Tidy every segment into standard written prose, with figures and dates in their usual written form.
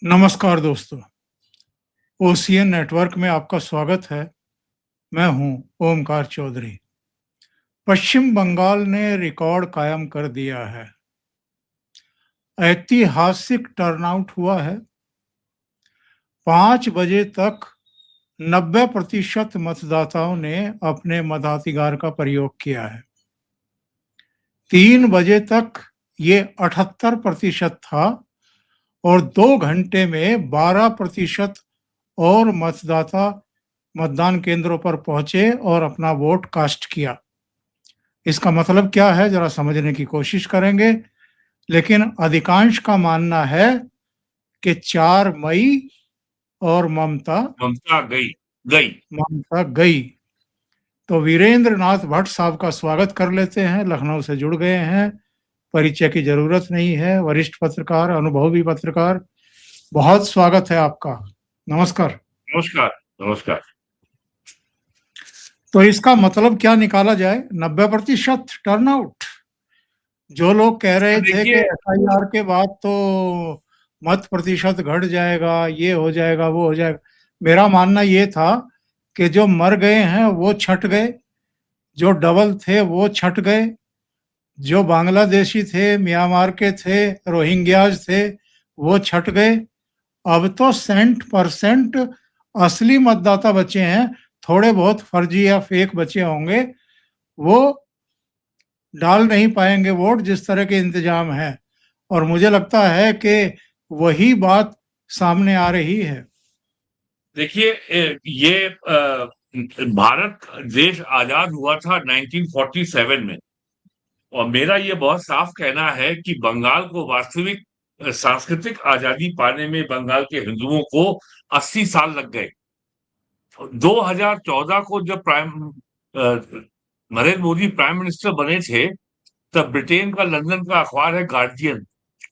नमस्कार दोस्तों, ocean network में आपका स्वागत है। मैं हूं ओमकार चौधरी। पश्चिम बंगाल ने रिकॉर्ड कायम कर दिया है। ऐतिहासिक टर्नआउट हुआ है। 5 बजे तक 90% मतदाताओं ने अपने मताधिकार का प्रयोग किया है। 3 बजे तक ये 78% था और 2 घंटे में 12% और मतदाता मतदान केंद्रों पर पहुंचे और अपना वोट कास्ट किया। इसका मतलब क्या है, जरा समझने की कोशिश करेंगे। लेकिन अधिकांश का मानना है कि 4 मई और ममता गई गई ममता गई। तो वीरेंद्र नाथ भट्ट साहब का स्वागत कर लेते हैं। लखनऊ से जुड़ गए हैं, परिचय की जरूरत नहीं है। वरिष्ठ पत्रकार, अनुभवी पत्रकार, बहुत स्वागत है आपका। नमस्कार। नमस्कार। नमस्कार। तो इसका मतलब क्या निकाला जाए? 90% टर्नआउट। जो लोग कह रहे थे कि देखिए, एफआईआर के बाद तो मत प्रतिशत घट जाएगा, ये हो जाएगा, वो हो जाएगा, मेरा मानना ये था कि जो मर गए हैं वो छट गए, जो डबल थे वो छट गए, जो बांग्लादेशी थे, म्यांमार के थे, रोहिंग्याज थे, वो छट गए। अब तो 100% असली मतदाता बचे हैं। थोड़े बहुत फर्जी या फेक बचे होंगे, वो डाल नहीं पाएंगे वोट जिस तरह के इंतजाम है। और मुझे लगता है कि वही बात सामने आ रही है। देखिए, ये भारत देश आजाद हुआ था 1947 में। और मेरा ये बहुत साफ कहना है कि बंगाल को वास्तविक सांस्कृतिक आजादी पाने में बंगाल के हिंदुओं को 80 साल लग गए। 2014 को जब नरेंद्र मोदी प्राइम मिनिस्टर बने थे, तब ब्रिटेन का, लंदन का अखबार है गार्जियन,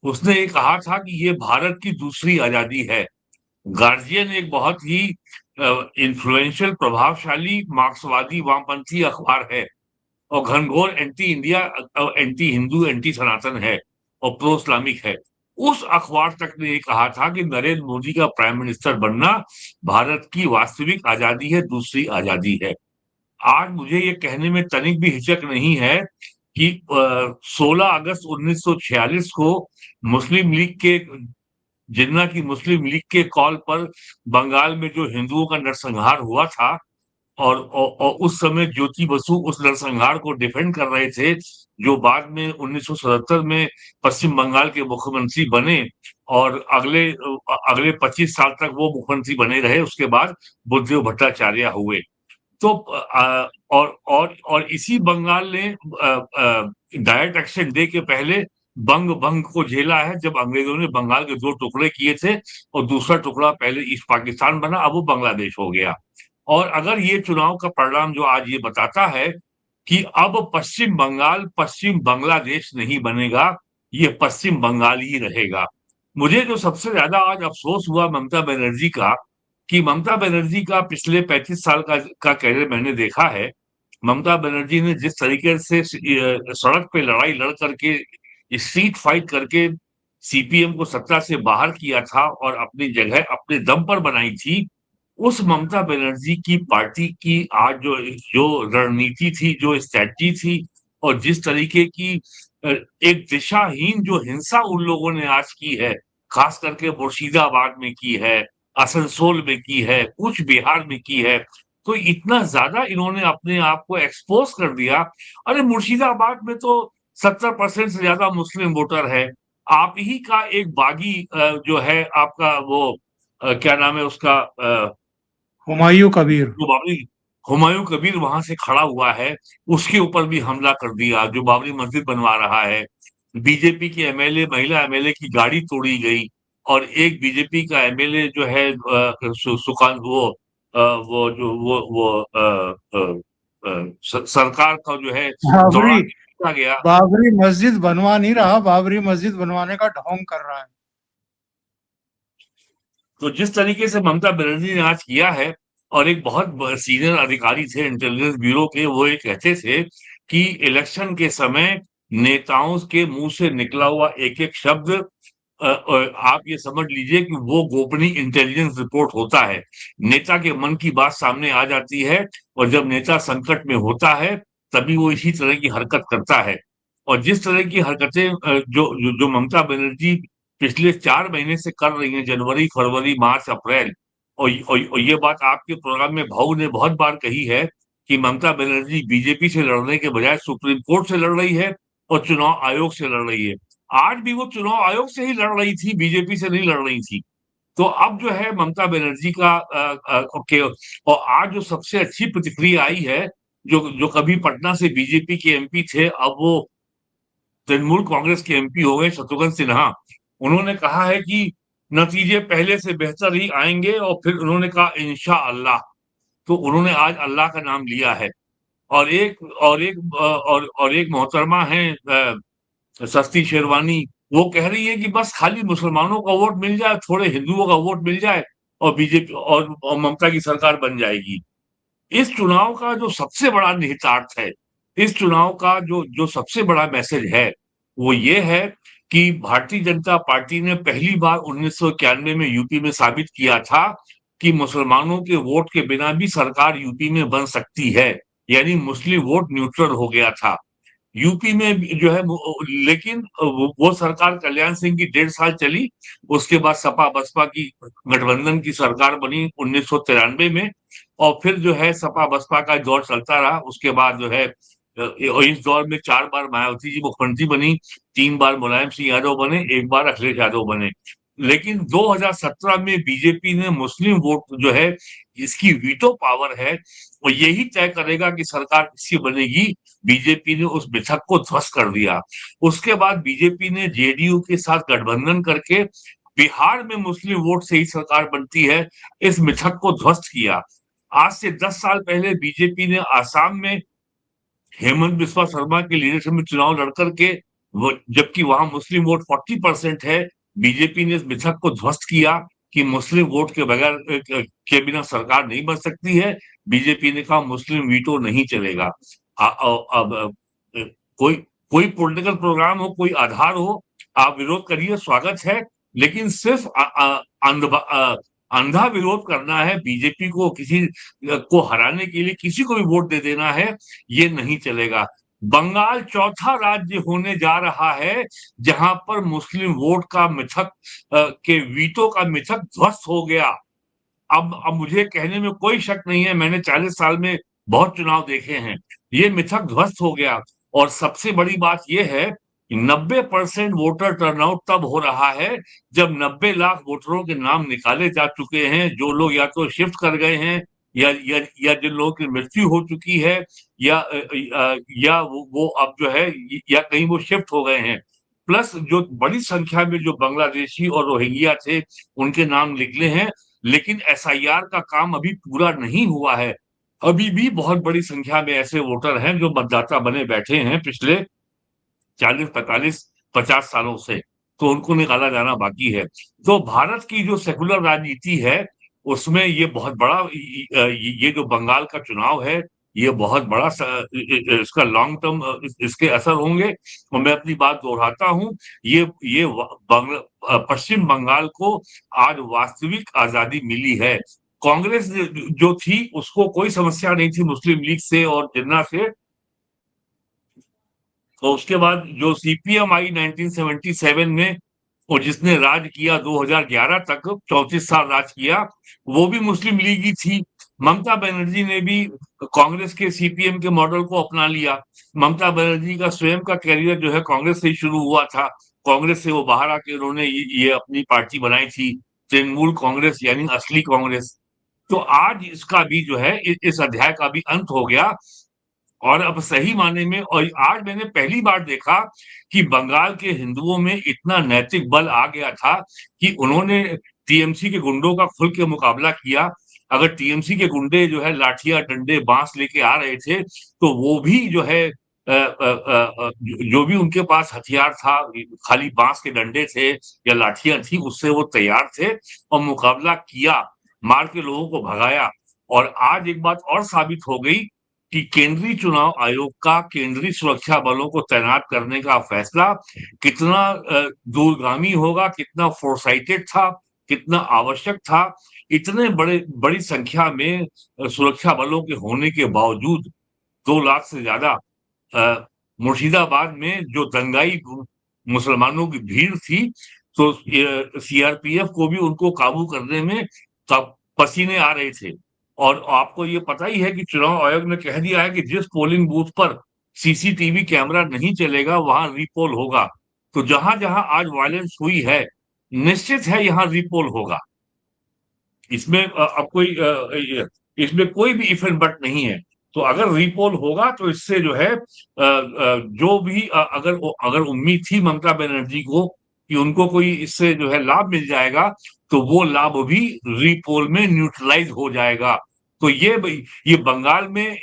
उसने ये कहा था कि ये भारत की दूसरी आजादी है। गार्जियन एक बहुत ही इन्फ्लुएंशियल, प्रभावशाली मार्क्सवादी वामपंथी अखबार है और घनघोर anti India, anti Hindu, anti Sanatan है और प्रो इस्लामिक है। उस अखबार तक ने ये कहा था कि नरेंद्र मोदी का प्राइम मिनिस्टर बनना भारत की वास्तविक आजादी है, दूसरी आजादी है। आज मुझे ये कहने में तनिक भी हिचक नहीं है कि 16 अगस्त 1946 को मुस्लिम लीग के, जिन्ना की मुस्लिम लीग के कॉल पर बंगाल में जो हिंदुओं का नरसंहार हुआ था, और उस समय ज्योति बसु उस नरसंहार को डिफेंड कर रहे थे, जो बाद में 1977 में पश्चिम बंगाल के मुख्यमंत्री बने और अगले 25 साल तक वो मुख्यमंत्री बने रहे। उसके बाद बुद्धदेव भट्टाचार्य हुए। तो और इसी बंगाल ने डायरेक्ट एक्शन डे के पहले बंग भंग को झेला है, जब अंग्रेजों ने बंगाल के 2 टुकड़े किए थे और दूसरा टुकड़ा पहले ईस्ट पाकिस्तान बना, अब वो बांग्लादेश हो गया। और अगर ये चुनाव का परिणाम जो आज ये बताता है कि अब पश्चिम बंगाल पश्चिम बांग्लादेश नहीं बनेगा, ये पश्चिम बंगाल ही रहेगा। मुझे जो सबसे ज्यादा आज अफसोस हुआ ममता बनर्जी का, कि ममता बनर्जी का पिछले 35 साल का कैरियर मैंने देखा है। ममता बनर्जी ने जिस तरीके से सड़क पे लड़ाई लड़ करके, स्ट्रीट फाइट करके सीपीएम को सत्ता से बाहर किया था और अपनी जगह अपने दम पर बनाई थी, उस ममता बनर्जी की पार्टी की आज जो जो रणनीति थी, जो स्ट्रैटेजी थी, और जिस तरीके की एक दिशाहीन जो हिंसा उन लोगों ने आज की है, खास करके मुर्शिदाबाद में की है, आसनसोल में की है, कूच बिहार में की है, तो इतना ज्यादा इन्होंने अपने आप को एक्सपोज कर दिया। अरे मुर्शिदाबाद में तो 70% से ज्यादा मुस्लिम वोटर है। आप ही का एक बागी जो है आपका वो क्या नाम है उसका, हुमायूं कबीर। जो बाबरी हुमायूं कबीर वहां से खड़ा हुआ है, उसके ऊपर भी हमला कर दिया, जो बाबरी मस्जिद बनवा रहा है। बीजेपी की एमएलए, महिला एमएलए की गाड़ी तोड़ी गई और एक बीजेपी का एमएलए जो है सुकांत, वो जो वो सरकार का जो है दौड़ा बाबरी के गया। बाबरी मस्जिद बनवा नहीं रहा, बाबरी मस्जिद बनवाने का ढोंग कर रहा है। तो जिस तरीके से ममता बनर्जी ने आज किया है, और एक बहुत सीनियर अधिकारी थे इंटेलिजेंस ब्यूरो के, वो ये कहते थे कि इलेक्शन के समय नेताओं के मुंह से निकला हुआ एक एक शब्द आप ये समझ लीजिए कि वो गोपनीय इंटेलिजेंस रिपोर्ट होता है। नेता के मन की बात सामने आ जाती है और जब नेता संकट में होता है, तभी वो इसी तरह की हरकत करता है। और जिस तरह की हरकतें जो ममता बनर्जी पिछले 4 महीने से कर रही हैं, जनवरी, फरवरी, मार्च, अप्रैल, और ये बात आपके प्रोग्राम में भाऊ ने बहुत बार कही है कि ममता बनर्जी बीजेपी से लड़ने के बजाय सुप्रीम कोर्ट से लड़ रही है और चुनाव आयोग से लड़ रही है। आज भी वो चुनाव आयोग से ही लड़ रही थी, बीजेपी से नहीं लड़ रही थी। तो अब जो है ममता बनर्जी का और आज जो सबसे अच्छी प्रतिक्रिया आई है, जो जो कभी पटना से बीजेपी के एमपी थे, अब वो तृणमूल कांग्रेस के एमपी हो गए, शत्रुघ्न सिन्हा। उन्होंने कहा है कि नतीजे पहले से बेहतर ही आएंगे, और फिर उन्होंने कहा इंशाअल्लाह। तो उन्होंने आज अल्लाह का नाम लिया है। और एक मोहतरमा है सस्ती शेरवानी, वो कह रही है कि बस खाली मुसलमानों का वोट मिल जाए, थोड़े हिंदुओं का वोट मिल जाए, और बीजेपी और ममता की सरकार बन जाएगी। इस चुनाव का जो सबसे बड़ा निहितार्थ है, इस चुनाव का जो जो सबसे बड़ा मैसेज है, वो ये है कि भारतीय जनता पार्टी ने पहली बार 1991 में यूपी में साबित किया था कि मुसलमानों के वोट के बिना भी सरकार यूपी में बन सकती है। यानी मुस्लिम वोट न्यूट्रल हो गया था यूपी में जो है। लेकिन वो सरकार कल्याण सिंह की 1.5 साल चली। उसके बाद सपा बसपा की गठबंधन की सरकार बनी 1993 में, और फिर जो है सपा बसपा का दौर चलता रहा। उसके बाद जो है इस दौर में 4 बार मायावती जी मुख्यमंत्री बनी, 3 बार मुलायम सिंह यादव बने, 1 बार अखिलेश यादव बने। लेकिन 2017 में बीजेपी ने मुस्लिम वोट जो है, इसकी वीटो पावर है, और यही तय करेगा कि सरकार किसकी बनेगी। बीजेपी ने उस मिथक को ध्वस्त कर दिया। उसके बाद बीजेपी ने जेडीयू के साथ गठबंधन करके बिहार में मुस्लिम वोट से ही सरकार बनती है, इस मिथक को ध्वस्त किया। आज से 10 साल पहले बीजेपी ने आसाम में हेमंत बिस्वा शर्मा की लीडरशिप में चुनाव लड़ करके, जबकि वहां मुस्लिम वोट 40% है, बीजेपी ने इस मिथक को ध्वस्त किया कि मुस्लिम वोट के बगैर के बिना सरकार नहीं बन सकती है। बीजेपी ने कहा मुस्लिम वीटो नहीं चलेगा। अब कोई कोई पॉलिटिकल प्रोग्राम हो, कोई आधार हो, आप विरोध करिए, स्वागत है। लेकिन सिर्फ अंधा विरोध करना है, बीजेपी को किसी को हराने के लिए किसी को भी वोट दे देना है, ये नहीं चलेगा। बंगाल चौथा राज्य होने जा रहा है जहां पर मुस्लिम वोट का मिथक के वीटो का मिथक ध्वस्त हो गया। अब मुझे कहने में कोई शक नहीं है, मैंने 40 साल में बहुत चुनाव देखे हैं, ये मिथक ध्वस्त हो गया। और सबसे बड़ी बात यह है कि 90% वोटर टर्नआउट तब हो रहा है जब 90 लाख वोटरों के नाम निकाले जा चुके हैं, जो लोग या तो शिफ्ट कर गए हैं, या जिन लोगों की मृत्यु हो चुकी है, या वो अब जो है, या कहीं वो शिफ्ट हो गए हैं। प्लस जो बड़ी संख्या में जो बांग्लादेशी और रोहिंग्या थे, उनके नाम निकले हैं। लेकिन एसआईआर का काम अभी पूरा नहीं हुआ है। अभी भी बहुत बड़ी संख्या में ऐसे वोटर हैं जो मतदाता बने बैठे हैं पिछले 40, 45, 50 सालों से, तो उनको निकाला जाना बाकी है। तो भारत की जो सेकुलर राजनीति है, उसमें ये बहुत बड़ा ये जो बंगाल का चुनाव है, ये बहुत बड़ा इसका लॉन्ग टर्म इसके असर होंगे। और मैं अपनी बात दोहराता हूं, ये पश्चिम बंगाल को आज वास्तविक आजादी मिली है। कांग्रेस जो थी, उसको कोई समस्या नहीं थी मुस्लिम लीग से और जिन्ना से। तो उसके बाद जो सीपीएम आई 1977 में, और जिसने राज किया 2011 तक, 34 साल राज किया, वो भी मुस्लिम लीग ही थी। ममता बनर्जी ने भी कांग्रेस के सीपीएम के मॉडल को अपना लिया। ममता बनर्जी का स्वयं का कैरियर जो है कांग्रेस से ही शुरू हुआ था। कांग्रेस से वो बाहर आके उन्होंने ये अपनी पार्टी बनाई थी, तृणमूल कांग्रेस, यानी असली कांग्रेस। तो आज इसका भी जो है, इस अध्याय का भी अंत हो गया। और अब सही माने में, और आज मैंने पहली बार देखा कि बंगाल के हिंदुओं में इतना नैतिक बल आ गया था कि उन्होंने टीएमसी के गुंडों का खुल के मुकाबला किया। अगर टीएमसी के गुंडे जो है लाठियां, डंडे, बांस लेके आ रहे थे, तो वो भी जो है जो भी उनके पास हथियार था, खाली बांस के डंडे थे या लाठियां थी, उससे वो तैयार थे और मुकाबला किया, मार के लोगों को भगाया। और आज एक बात और साबित हो गई कि केंद्रीय चुनाव आयोग का केंद्रीय सुरक्षा बलों को तैनात करने का फैसला कितना दूरगामी होगा, कितना फोरसाइटेड था, कितना आवश्यक था। इतने बड़ी संख्या में सुरक्षा बलों के होने के बावजूद 2 लाख से ज्यादा मुर्शिदाबाद में जो दंगाई मुसलमानों की भीड़ थी, तो सीआरपीएफ को भी उनको काबू करने में तब पसीने आ रहे थे। और आपको ये पता ही है कि चुनाव आयोग ने कह दिया है कि जिस पोलिंग बूथ पर सीसीटीवी कैमरा नहीं चलेगा, वहां रीपोल होगा। तो जहां-जहां आज वायलेंस हुई है, निश्चित है यहां रीपोल होगा। इसमें अब कोई इसमें कोई भी इफ एंड बट नहीं है। तो अगर रीपोल होगा तो इससे जो है जो भी अगर उम्मीद थी ममता बनर्जी को कि उनको कोई इससे जो है लाभ मिल जाएगा, तो वो लाभ भी रीपोल में न्यूट्रलाइज हो जाएगा। तो ये बंगाल में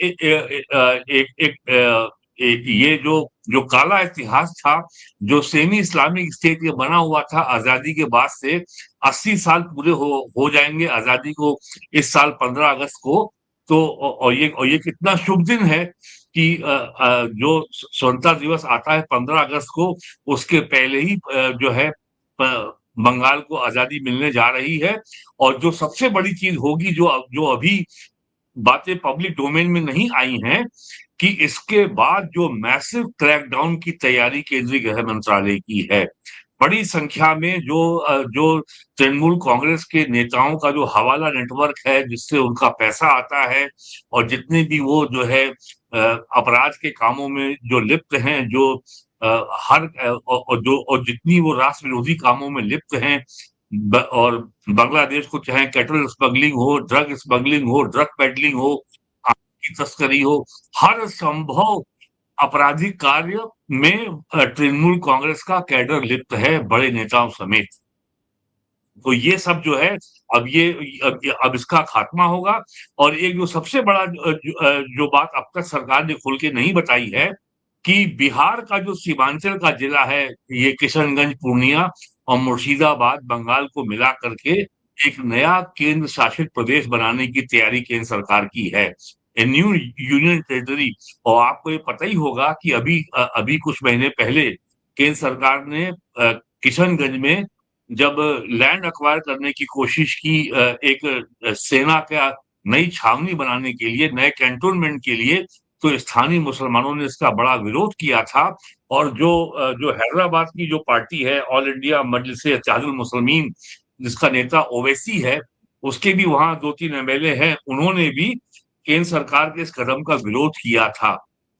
ये जो काला इतिहास था, जो सेमी इस्लामिक स्टेट ये बना हुआ था आजादी के बाद से, 80 साल पूरे हो जाएंगे आजादी को इस साल 15 अगस्त को। तो और ये कितना शुभ दिन है कि जो स्वतंत्रता दिवस आता है 15 अगस्त को, उसके पहले ही जो है बंगाल को आजादी मिलने जा रही है। और जो सबसे बड़ी चीज होगी, जो अभी बातें पब्लिक डोमेन में नहीं आई हैं, कि इसके बाद जो मैसिव क्रैकडाउन की तैयारी केंद्रीय गृह मंत्रालय की है। बड़ी संख्या में जो तृणमूल कांग्रेस के नेताओं का जो हवाला नेटवर्क है, जिससे उनका पैसा आता है, और जितने भी वो जो है अपराध के कामों में जो लिप्त हैं, जो और जितनी वो राष्ट्र विरोधी कामों में लिप्त हैं, और बांग्लादेश को चाहे कैटल स्मगलिंग हो, ड्रग स्मगलिंग हो, ड्रग पेडलिंग हो, की तस्करी हो, हर संभव आपराधिक कार्य में तृणमूल कांग्रेस का कैडर लिप्त है, बड़े नेताओं समेत। तो ये सब जो है अब इसका खात्मा होगा। और एक जो सबसे बड़ा जो बात अब तक सरकार ने खुल के नहीं बताई है, कि बिहार का जो सीमांचल का जिला है, ये किशनगंज, पूर्णिया और मुर्शिदाबाद, बंगाल को मिला करके एक नया केंद्र शासित प्रदेश बनाने की तैयारी केंद्र सरकार की है, ए न्यू यूनियन टेरिटरी। और आपको ये पता ही होगा कि अभी कुछ महीने पहले केंद्र सरकार ने किशनगंज में जब लैंड एक्वायर करने की कोशिश की, एक सेना का नई छावनी बनाने के लिए, नए कैंटोनमेंट के लिए, तो स्थानीय मुसलमानों ने इसका बड़ा विरोध किया था। और जो हैदराबाद की जो पार्टी है, ऑल इंडिया मजलिस इत्तेहादुल मुस्लिमीन, जिसका नेता ओवैसी है, उसके भी वहां 2-3 एमएलए हैं, उन्होंने भी केंद्र सरकार के इस कदम का विरोध किया था।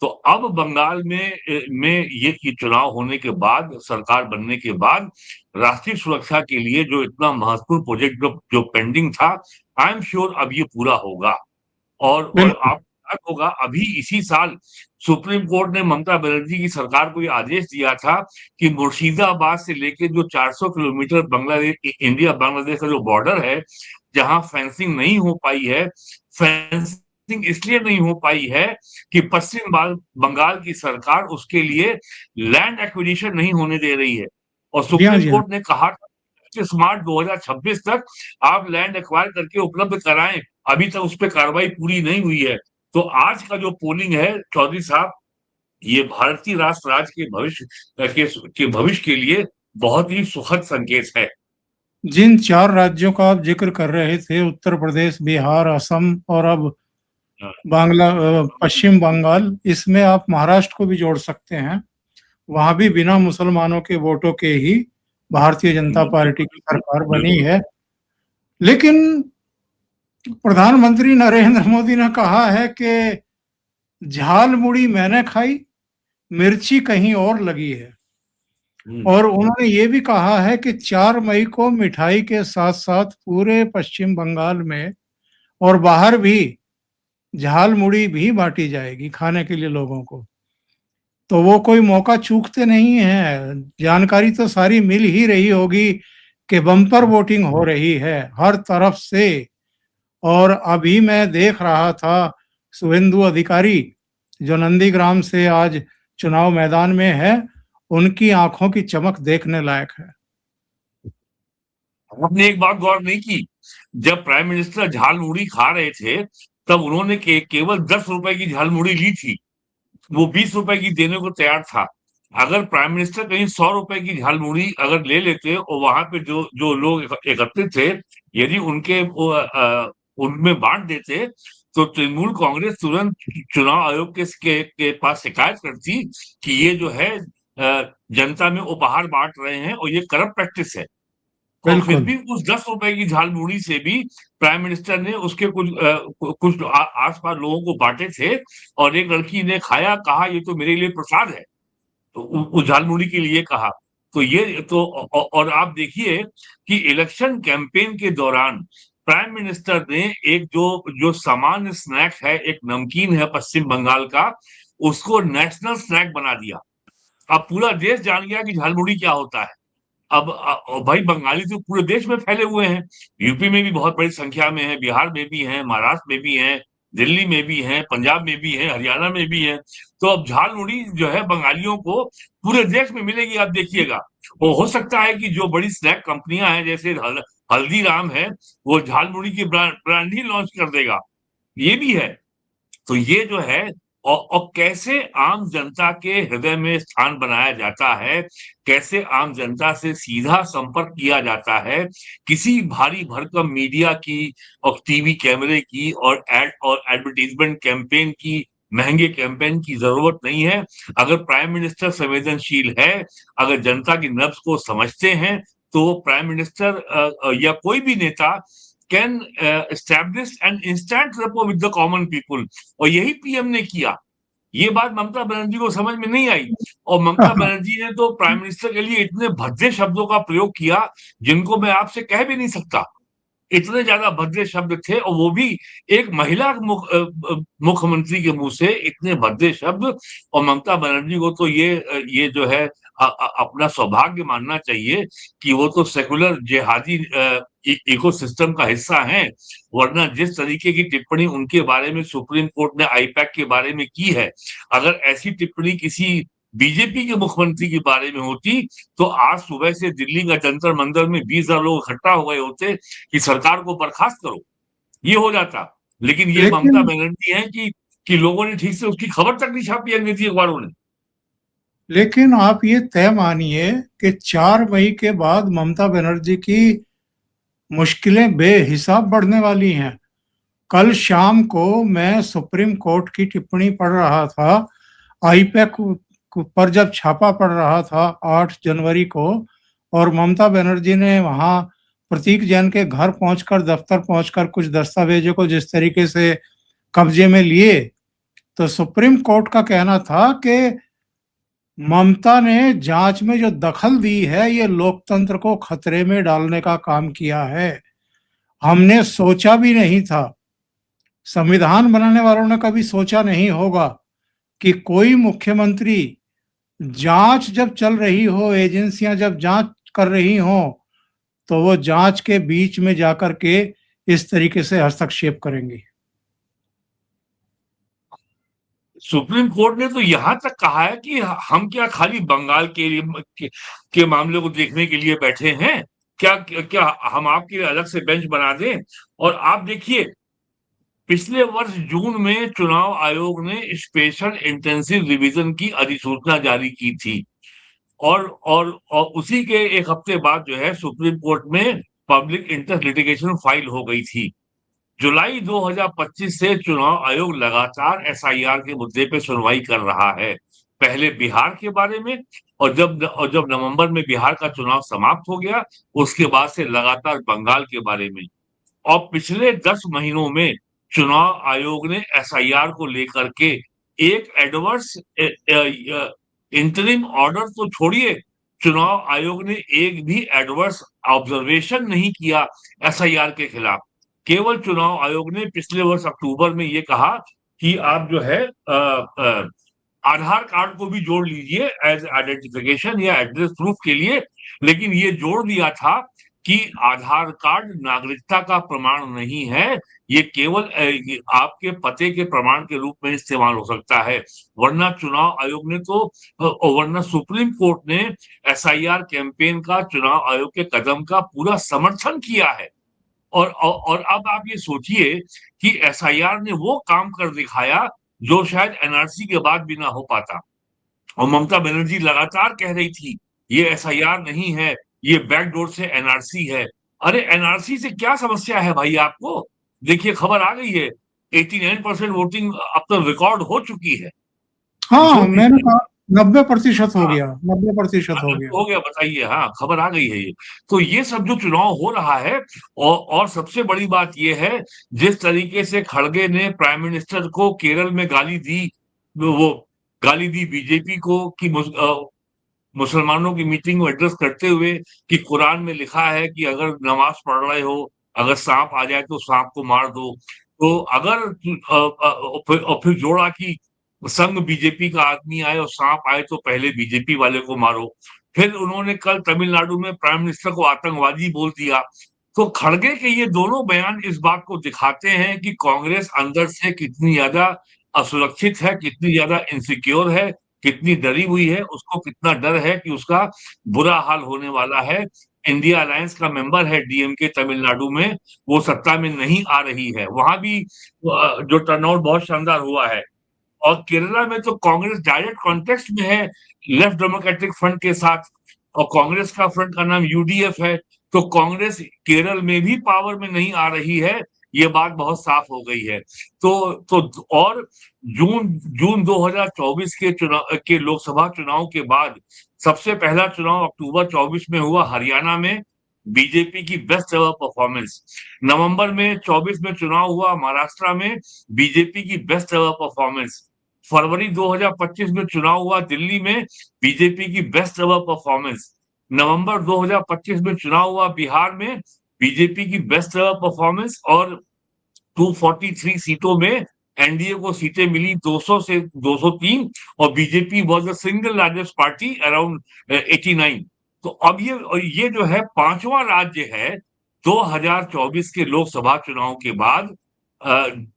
तो अब बंगाल में ये चुनाव होने के बाद, सरकार बनने के बाद, राष्ट्रीय सुरक्षा के लिए जो इतना महत्वपूर्ण प्रोजेक्ट जो पेंडिंग था, आई एम श्योर अब ये पूरा होगा। और बिल्कुल। आप होगा, अभी इसी साल सुप्रीम कोर्ट ने ममता बनर्जी की सरकार को ये आदेश दिया था कि मुर्शिदाबाद से लेके जो 400 किलोमीटर बांग्लादेश, इंडिया बांग्लादेश का जो बॉर्डर है, जहां फेंसिंग नहीं हो पाई है, फेंसिंग इसलिए नहीं हो पाई है कि पश्चिम बंगाल की सरकार उसके लिए लैंड एक्विजिशन नहीं होने दे रही है। और जी हाँ, सुप्रीम जी हाँ। कोर्ट ने कहा था कि मार्च 2026 तक आप लैंड एक्वायर करके उपलब्ध कराएं। अभी तक उस पर कार्रवाई पूरी नहीं हुई है। तो आज का जो पोलिंग है चौधरी साहब, ये भारतीय राष्ट्र राज्य के भविष्य के लिए बहुत ही सुखद संकेत है। जिन 4 राज्यों का आप जिक्र कर रहे थे, उत्तर प्रदेश, बिहार, असम और अब पश्चिम बंगाल, इसमें आप महाराष्ट्र को भी जोड़ सकते हैं। वहां भी बिना मुसलमानों के वोटों के ही भारतीय जनता पार्टी की सरकार बनी है। लेकिन प्रधानमंत्री नरेंद्र मोदी ने कहा है कि झाल मुड़ी मैंने खाई, मिर्ची कहीं और लगी है। और उन्होंने ये भी कहा है कि 4 मई को मिठाई के साथ साथ पूरे पश्चिम बंगाल में और बाहर भी झाल मुड़ी भी बांटी जाएगी खाने के लिए लोगों को। तो वो कोई मौका चूकते नहीं है। जानकारी तो सारी मिल ही रही होगी कि बम्पर वोटिंग हो रही है हर तरफ से। और अभी मैं देख रहा था शुभेंदु अधिकारी, जो नंदीग्राम से आज चुनाव मैदान में है, उनकी आंखों की चमक देखने लायक है। आपने एक बात गौर नहीं की, जब प्राइम मिनिस्टर झाल मुड़ी खा रहे थे, तब उन्होंने केवल 10 रुपए की झालमुड़ी ली थी, वो 20 रुपए की देने को तैयार था। अगर प्राइम मिनिस्टर कहीं 100 रुपए की झालमुड़ी अगर ले लेते और वहां पे जो जो लोग एकत्रित थे, यदि उनमें बांट देते, तो तृणमूल कांग्रेस तुरंत चुनाव आयोग के पास शिकायत करती कि ये जो है जनता में उपहार बांट रहे हैं और ये करप्ट प्रैक्टिस है। और फिर बिल्कुल। भी उस 10 रुपए की झालमुड़ी से भी प्राइम मिनिस्टर ने उसके कुछ आस-पास लोगों को बाँटे थे और एक लड़की ने खाया, कहा ये तो मेरे लिए प्रसाद है। तो उस झालमुड़ी के लिए कहा। तो ये तो और आप देखिए कि इलेक्शन कैंपेन के दौरान प्राइम मिनिस्टर ने एक जो जो सामान्य स्नैक है, एक नमकीन है पश्चिम बंगाल का, उसको नेशनल स्नैक बना दिया। अब पूरा देश जान गया कि झालमुड़ी क्या होता है। अब भाई बंगाली तो पूरे देश में फैले हुए हैं, यूपी में भी बहुत बड़ी संख्या में है, बिहार में भी हैं, महाराष्ट्र में भी हैं, दिल्ली में भी हैं, पंजाब में भी हैं, हरियाणा में भी हैं। तो अब झालमुड़ी जो है बंगालियों को पूरे देश में मिलेगी, आप देखिएगा। वो हो सकता है कि जो बड़ी स्नैक कंपनियां हैं जैसे हल्दीराम है, वो झालमुड़ी की ब्रांड ही लॉन्च कर देगा, ये भी है। तो ये जो है और कैसे आम जनता के हृदय में स्थान बनाया जाता है, कैसे आम जनता से सीधा संपर्क किया जाता है, किसी भारी भरकम मीडिया की और टीवी कैमरे की और एडवर्टाइजमेंट कैंपेन की, महंगे कैंपेन की जरूरत नहीं है। अगर प्राइम मिनिस्टर संवेदनशील है, अगर जनता की नब्ज को समझते हैं, तो प्राइम मिनिस्टर या कोई भी नेता can establish an instant rapport with the common people. और यही पीएम ने किया। ये बात ममता बनर्जी को समझ में नहीं आई और ममता बनर्जी ने तो प्राइम मिनिस्टर के लिए इतने भद्दे शब्दों का प्रयोग किया जिनको मैं आपसे कह भी नहीं सकता। इतने ज्यादा भद्दे शब्द थे और वो भी एक महिला मुख्यमंत्री के मुंह से इतने भद्दे शब्द। और ममता बनर्जी को तो ये जो है अपना सौभाग्य मानना चाहिए कि वो तो सेकुलर जिहादी इकोसिस्टम का हिस्सा हैं। वरना जिस तरीके की टिप्पणी उनके बारे में सुप्रीम कोर्ट ने आईपैक के बारे में की है, अगर ऐसी टिप्पणी किसी बीजेपी के मुख्यमंत्री के बारे में होती, तो आज सुबह से दिल्ली का जंतर मंतर में 20,000 लोग इकट्ठा हो गए होते कि सरकार को बर्खास्त करो, ये हो जाता। लेकिन ये ममता लेकिन बनर्जी है कि लोगों ने ठीक से उसकी खबर तक नहीं छापी अंग्रेजी अखबारों ने। लेकिन आप ये तय मानिए कि 4 मई के बाद ममता बनर्जी की मुश्किलें बेहिसाब बढ़ने वाली हैं। कल शाम को मैं सुप्रीम कोर्ट की टिप्पणी पढ़ रहा था, आईपैक पर जब छापा पड़ रहा था 8 जनवरी को, और ममता बनर्जी ने वहां प्रतीक जैन के घर पहुंचकर, दफ्तर पहुंचकर कुछ दस्तावेजों को जिस तरीके से कब्जे में लिए, तो सुप्रीम कोर्ट का कहना था कि ममता ने जांच में जो दखल दी है ये लोकतंत्र को खतरे में डालने का काम किया है। हमने सोचा भी नहीं था, संविधान बनाने वालों ने कभी सोचा नहीं होगा कि कोई मुख्यमंत्री, जांच जब चल रही हो, एजेंसियां जब जांच कर रही हो, तो वो जांच के बीच में जाकर के इस तरीके से हस्तक्षेप करेंगे। सुप्रीम कोर्ट ने तो यहां तक कहा है कि हम क्या खाली बंगाल के मामले को देखने के लिए बैठे हैं, क्या क्या हम आपके लिए अलग से बेंच बना दें। और आप देखिए, पिछले वर्ष जून में चुनाव आयोग ने स्पेशल इंटेंसिव रिवीजन की अधिसूचना जारी की थी और उसी के एक हफ्ते बाद जो है सुप्रीम कोर्ट में पब्लिक इंटरेस्ट लिटिगेशन फाइल हो गई थी। जुलाई 2025 से चुनाव आयोग लगातार एसआईआर के मुद्दे पे सुनवाई कर रहा है। पहले बिहार के बारे में, और जब नवंबर में बिहार का चुनाव समाप्त हो गया, उसके बाद से लगातार बंगाल के बारे में। और पिछले 10 महीनों में चुनाव आयोग ने एसआईआर को लेकर के एक एडवर्स इंटरिम ऑर्डर तो छोड़िए, चुनाव आयोग ने एक भी एडवर्स ऑब्जर्वेशन नहीं किया एसआईआर के खिलाफ। केवल चुनाव आयोग ने पिछले वर्ष अक्टूबर में ये कहा कि आप जो है आधार कार्ड को भी जोड़ लीजिए एज आइडेंटिफिकेशन या एड्रेस प्रूफ के लिए। लेकिन ये जोड़ दिया था कि आधार कार्ड नागरिकता का प्रमाण नहीं है, ये केवल आपके पते के प्रमाण के रूप में इस्तेमाल हो सकता है। वरना चुनाव आयोग ने तो वरना सुप्रीम कोर्ट ने एसआईआर कैंपेन का चुनाव आयोग के कदम का पूरा समर्थन किया है। और अब आप ये सोचिए कि एसआईआर ने वो काम कर दिखाया जो शायद एनआरसी के बाद भी ना हो पाता। और ममता बनर्जी लगातार कह रही थी ये एसआईआर नहीं है, ये बैकडोर से एनआरसी है। अरे एनआरसी से क्या समस्या है भाई आपको? देखिए खबर आ गई है, 89% वोटिंग अब तो रिकॉर्ड हो चुकी है। हाँ, जो भी मैंने कहा 90% हो हाँ, गया, 90% हो गया। हो गया बताइए। हाँ, खबर आ गई है ये। तो ये सब जो चुनाव हो रहा है, और सबसे बड़ी बात ये है, जिस तरीके से खड़गे ने प्राइम मिनिस्टर को केरल में गाली दी, वो गाली दी बीजेपी को कि मुसलमानों की मीटिंग को एड्रेस करते हुए कि कुरान में लिखा है कि अगर नमाज पढ़ रहे हो, अगर सांप आ जाए तो सांप को मार दो। तो अगर और फिर जोड़ा कि संग बीजेपी का आदमी आए और सांप आए तो पहले बीजेपी वाले को मारो। फिर उन्होंने कल तमिलनाडु में प्राइम मिनिस्टर को आतंकवादी बोल दिया। तो खड़गे के ये दोनों बयान इस बात को दिखाते हैं कि कांग्रेस अंदर से कितनी ज्यादा असुरक्षित है, कितनी ज्यादा इनसिक्योर है, कितनी डरी हुई है, उसको कितना डर है कि उसका बुरा हाल होने वाला है। इंडिया अलायंस का मेंबर है डीएमके तमिलनाडु में, वो सत्ता में नहीं आ रही है। वहां भी जो टर्नआउट बहुत शानदार हुआ है। और केरला में तो कांग्रेस डायरेक्ट कॉन्टेक्स्ट में है लेफ्ट डेमोक्रेटिक फ्रंट के साथ, और कांग्रेस का फ्रंट का नाम यूडीएफ है। तो कांग्रेस केरल में भी पावर में नहीं आ रही है, ये बात बहुत साफ हो गई है। और जून जून 2024 के चुनाव के लोकसभा चुनाव के बाद सबसे पहला चुनाव अक्टूबर 24 में हुआ हरियाणा में, बीजेपी की बेस्ट एवर परफॉर्मेंस। नवंबर में 24 में चुनाव हुआ महाराष्ट्र में, बीजेपी की बेस्ट एवर परफॉर्मेंस। फरवरी 2025 में चुनाव हुआ दिल्ली में, बीजेपी की बेस्ट एवर परफॉर्मेंस। नवंबर 2025 में चुनाव हुआ बिहार में, बीजेपी की बेस्ट एवर परफॉर्मेंस। और 243 सीटों में एनडीए को सीटें मिली 200 से 203, और BJP was the single largest party around 89। तो अब ये जो है पांचवा राज्य है 2024 के लोकसभा चुनाव के बाद,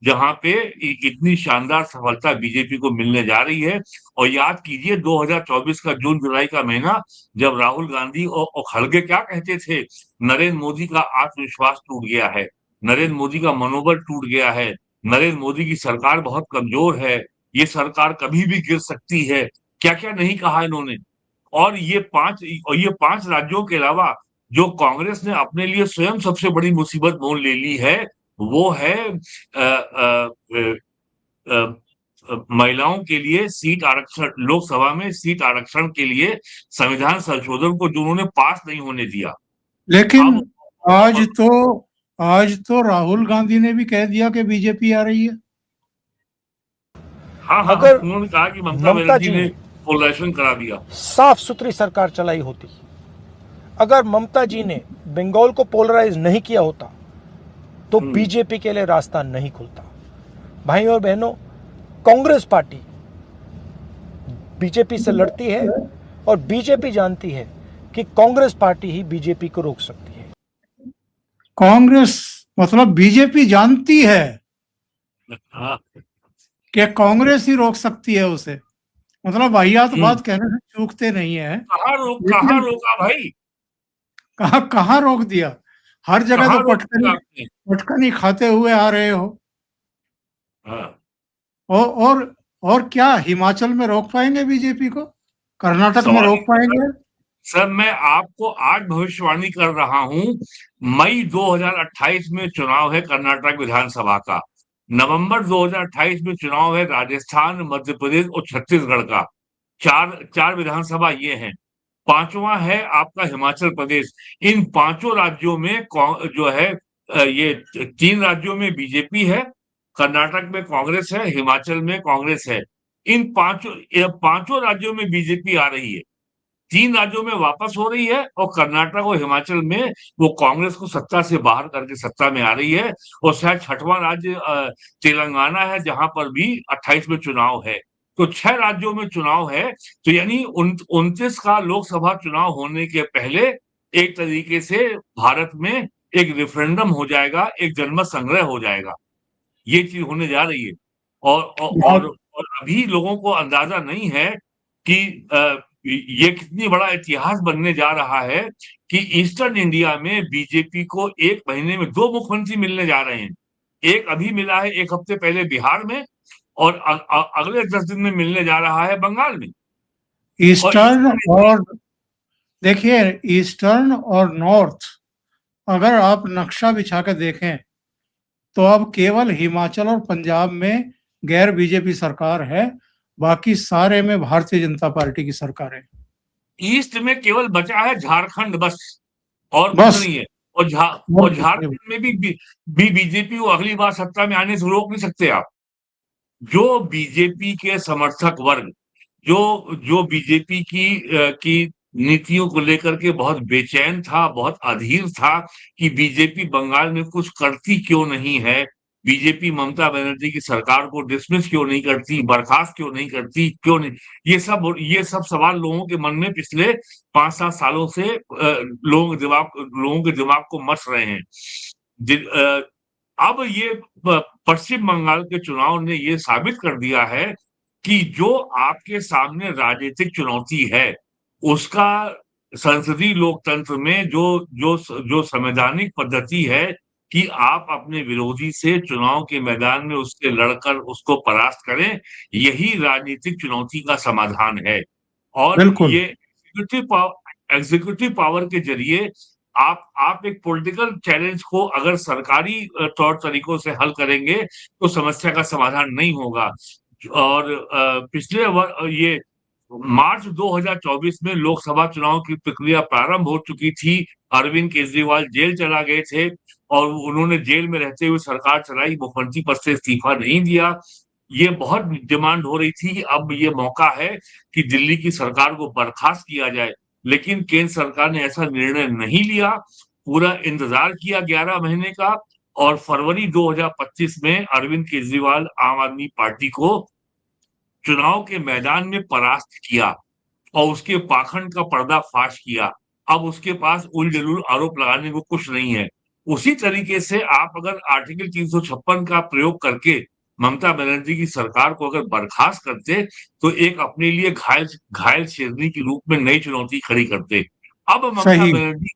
जहां पे इतनी शानदार सफलता बीजेपी को मिलने जा रही है। और याद कीजिए 2024 का जून जुलाई का महीना, जब राहुल गांधी और खड़गे क्या कहते थे, नरेंद्र मोदी का आत्मविश्वास टूट गया है, नरेंद्र मोदी का मनोबल टूट गया है, नरेंद्र मोदी की सरकार बहुत कमजोर है, ये सरकार कभी भी गिर सकती है, क्या क्या नहीं कहा इन्होंने। और ये पांच राज्यों के अलावा जो कांग्रेस ने अपने लिए स्वयं सबसे बड़ी मुसीबत मोल ले ली है, वो है महिलाओं के लिए सीट आरक्षण, लोकसभा में सीट आरक्षण के लिए संविधान संशोधन को जो उन्होंने पास नहीं होने दिया। लेकिन अब आज तो राहुल गांधी ने भी कह दिया कि बीजेपी आ रही है। हाँ हाँ, अगर उन्होंने कहा कि ममता बनर्जी ने पोलराइजेशन करा दिया, साफ सुथरी सरकार चलाई होती, अगर ममता जी ने बंगाल को पोलराइज नहीं किया होता तो बीजेपी के लिए रास्ता नहीं खुलता। भाई और बहनों, कांग्रेस पार्टी बीजेपी से लड़ती है और बीजेपी जानती है कि कांग्रेस पार्टी ही बीजेपी को रोक सकती है। कांग्रेस मतलब बीजेपी जानती है कि कांग्रेस ही रोक सकती है उसे, मतलब वाहियात बात कहने से चूकते नहीं है। कहाँ रोका भाई, कहाँ रोक दिया? हर जगह तो पटकनी खाते हुए आ रहे हो। और क्या हिमाचल में रोक पाएंगे बीजेपी को? कर्नाटक में रोक पाएंगे? सर मैं आपको आज भविष्यवाणी कर रहा हूं, मई 2028 में चुनाव है कर्नाटक विधानसभा का, नवंबर 2028 में चुनाव है राजस्थान, मध्य प्रदेश और छत्तीसगढ़ का। चार विधानसभा ये हैं। पांचवा है आपका हिमाचल प्रदेश। इन पांचों राज्यों में जो है ये 3 राज्यों में बीजेपी है, कर्नाटक में कांग्रेस है, हिमाचल में कांग्रेस है। इन पांचों राज्यों में बीजेपी आ रही है, 3 राज्यों में वापस हो रही है, और कर्नाटक और हिमाचल में वो कांग्रेस को सत्ता से बाहर करके सत्ता में आ रही है। और शायद 6वां राज्य तेलंगाना है, जहां पर भी 28 में चुनाव है। तो 6 राज्यों में चुनाव है। तो यानी 29 का लोकसभा चुनाव होने के पहले एक तरीके से भारत में एक रेफरेंडम हो जाएगा, एक जनमत संग्रह हो जाएगा, ये चीज होने जा रही है। और अभी लोगों को अंदाजा नहीं है कि ये कितनी बड़ा इतिहास बनने जा रहा है कि ईस्टर्न इंडिया में बीजेपी को 1 महीने में 2 मुख्यमंत्री मिलने जा रहे हैं। एक अभी मिला है 1 हफ्ते पहले बिहार में, और अगले 10 दिन में मिलने जा रहा है बंगाल में। ईस्टर्न और देखिए, ईस्टर्न और नॉर्थ अगर आप नक्शा बिछा के देखें तो अब केवल हिमाचल और पंजाब में गैर बीजेपी सरकार है, बाकी सारे में भारतीय जनता पार्टी की सरकार है। ईस्ट में केवल बचा है झारखंड बस, और कुछ नहीं है। और झारखंड में भी बीजेपी को अगली बार सत्ता में आने से रोक नहीं सकते आप। जो बीजेपी के समर्थक वर्ग, जो बीजेपी की नीतियों को लेकर के बहुत बेचैन था, बहुत अधीर था कि बीजेपी बंगाल में कुछ करती क्यों नहीं है, बीजेपी ममता बनर्जी की सरकार को डिसमिस क्यों नहीं करती, बर्खास्त क्यों नहीं करती, क्यों नहीं, ये सब सवाल लोगों के मन में पिछले 5-7 सालों से लोगों के दिमाग को मस रहे हैं। अब ये पश्चिम बंगाल के चुनाव ने ये साबित कर दिया है कि जो आपके सामने राजनीतिक चुनौती है, उसका संसदीय लोकतंत्र में जो संवैधानिक पद्धति है कि आप अपने विरोधी से चुनाव के मैदान में उससे लड़कर उसको परास्त करें, यही राजनीतिक चुनौती का समाधान है। और ये एग्जीक्यूटिव पावर के जरिए आप एक पॉलिटिकल चैलेंज को अगर सरकारी तौर तरीकों से हल करेंगे तो समस्या का समाधान नहीं होगा। और पिछले ये मार्च 2024 में लोकसभा चुनाव की प्रक्रिया प्रारंभ हो चुकी थी। अरविंद केजरीवाल जेल चला गए थे और उन्होंने जेल में रहते हुए सरकार चलाई, मुख्यमंत्री पद से इस्तीफा नहीं दिया। ये बहुत डिमांड हो रही थी कि अब ये मौका है कि दिल्ली की सरकार को बर्खास्त किया जाए, लेकिन केंद्र सरकार ने ऐसा निर्णय नहीं लिया। पूरा इंतजार किया 11 महीने का, और फरवरी 2025 में अरविंद केजरीवाल आम आदमी पार्टी को चुनाव के मैदान में परास्त किया और उसके पाखंड का पर्दाफाश किया। अब उसके पास उल-जलूल आरोप लगाने को कुछ नहीं है। उसी तरीके से आप अगर आर्टिकल 356 का प्रयोग करके ममता बनर्जी की सरकार को अगर बर्खास्त करते, तो एक अपने लिए घायल शेरनी के रूप में नई चुनौती खड़ी करते। अब ममता बनर्जी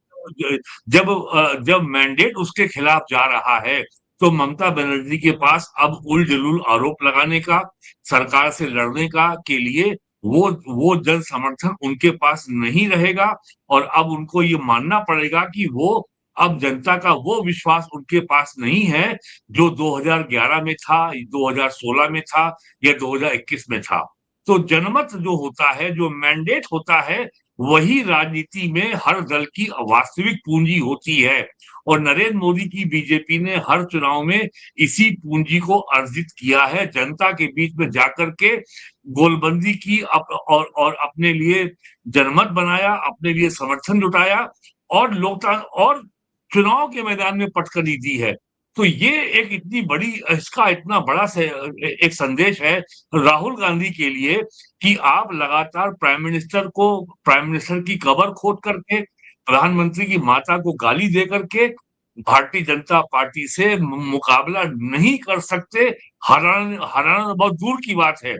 जब मैंडेट उसके खिलाफ जा रहा है, तो ममता बनर्जी के पास अब उल-जलूल आरोप लगाने का, सरकार से लड़ने का के लिए वो जन समर्थन उनके पास नहीं रहेगा। और अब उनको ये मानना पड़ेगा कि वो अब जनता का वो विश्वास उनके पास नहीं है जो 2011 में था, 2016 में था या 2021 में था। तो जनमत जो होता है, जो मैंडेट होता है, वही राजनीति में हर दल की वास्तविक पूंजी होती है। और नरेंद्र मोदी की बीजेपी ने हर चुनाव में इसी पूंजी को अर्जित किया है, जनता के बीच में जाकर के गोलबंदी की और अपने लिए जनमत बनाया, अपने लिए समर्थन जुटाया और लोकतंत्र और चुनाव के मैदान में पटखनी दी है। तो ये एक इतनी बड़ी, इसका इतना बड़ा एक संदेश है राहुल गांधी के लिए कि आप लगातार प्राइम मिनिस्टर की कबर खोद करके, प्रधानमंत्री की माता को गाली दे करके भारतीय जनता पार्टी से मुकाबला नहीं कर सकते। हराना बहुत दूर की बात है,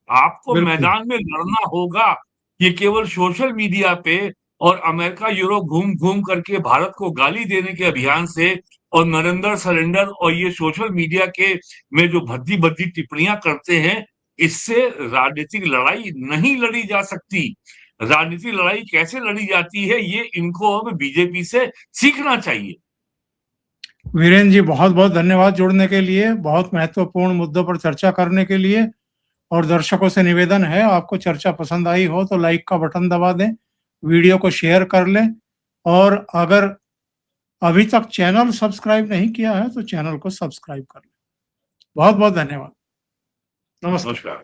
आपको मैदान में लड़ना होगा। ये केवल सोशल मीडिया पे और अमेरिका यूरोप घूम करके भारत को गाली देने के अभियान से और नरेंद्र सरेंडर और ये सोशल मीडिया के में जो भद्दी टिप्पणियां करते हैं, इससे राजनीतिक लड़ाई नहीं लड़ी जा सकती। राजनीतिक लड़ाई कैसे लड़ी जाती है, ये इनको अब बीजेपी से सीखना चाहिए। वीरेंद्र जी, बहुत बहुत धन्यवाद जुड़ने के लिए, बहुत महत्वपूर्ण मुद्दों पर चर्चा करने के लिए। और दर्शकों से निवेदन है, आपको चर्चा पसंद आई हो तो लाइक का बटन दबा दें, वीडियो को शेयर कर लें, और अगर अभी तक चैनल सब्सक्राइब नहीं किया है तो चैनल को सब्सक्राइब कर लें। बहुत बहुत धन्यवाद। नमस्कार।